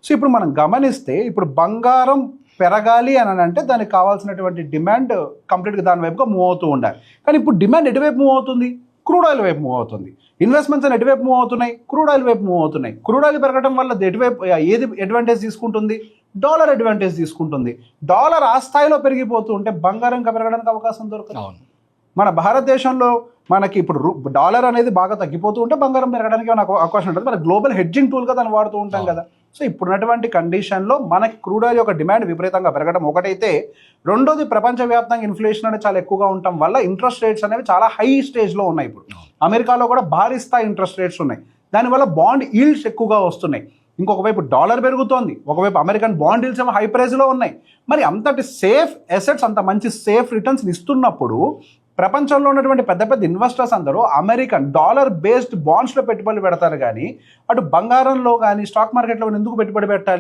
So ఇప్పుడు మనం గమనిస్తే ఇప్పుడు బంగారం పెరగాలి అని అంటే దానికి కావాల్సినటువంటి డిమాండ్ కంప్లీట్గా దాని వైపుగా మూవ్ అవుతూ ఉండాలి. కానీ ఇప్పుడు డిమాండ్ ఎటువైపు మూవ్ అవుతుంది? క్రూడ్ ఆయిల్ వైపు మూవ్ అవుతుంది. ఇన్వెస్ట్మెంట్స్ అని ఎటువైపు మూవ్ అవుతున్నాయి? క్రూడ్ ఆయిల్ వైపు మూవ్ అవుతున్నాయి. క్రూడ్ ఆయిల్ పెరగడం వల్ల ఎటువైపు ఏది అడ్వాంటేజ్ తీసుకుంటుంది? డాలర్ అడ్వాంటేజ్ తీసుకుంటుంది. డాలర్ ఆ స్థాయిలో పెరిగిపోతూ ఉంటే బంగారం ఇంకా పెరగడానికి అవకాశం దొరకదు. మన భారతదేశంలో మనకి ఇప్పుడు డాలర్ అనేది బాగా తగ్గిపోతూ ఉంటే బంగారం పెరగడానికి అవకాశం ఉంటుంది. మన గ్లోబల్ హెడ్జింగ్ టూల్గా దాన్ని వాడుతూ ఉంటాం కదా. సో ఇప్పుడున్నటువంటి కండిషన్లో మనకి క్రూడ్ ఆయిల్ యొక్క డిమాండ్ విపరీతంగా పెరగడం ఒకటైతే, రెండోది ప్రపంచవ్యాప్తంగా ఇన్ఫ్లేషన్ అనేది చాలా ఎక్కువగా ఉండటం వల్ల ఇంట్రెస్ట్ రేట్స్ అనేవి చాలా హై స్టేజ్లో ఉన్నాయి. ఇప్పుడు అమెరికాలో కూడా భారీ స్థాయి ఇంట్రెస్ట్ రేట్స్ ఉన్నాయి. దానివల్ల బాండ్ ఈల్డ్స్ ఎక్కువగా వస్తున్నాయి. ఇంకొక వైపు డాలర్ పెరుగుతోంది, ఒకవైపు అమెరికన్ బాండ్ ఈల్డ్స్ ఏమో హై ప్రైస్లో ఉన్నాయి. మరి అంతటి సేఫ్ అసెట్స్, అంత మంచి సేఫ్ రిటర్న్స్ ఇస్తున్నప్పుడు ప్రపంచంలో ఉన్నటువంటి పెద్ద పెద్ద ఇన్వెస్టర్స్ అందరూ అమెరికన్ డాలర్ బేస్డ్ బాండ్స్లో పెట్టుబడులు పెడతారు. కానీ అటు బంగారంలో కానీ స్టాక్ మార్కెట్లో ఎందుకు పెట్టుబడి పెట్టాలి?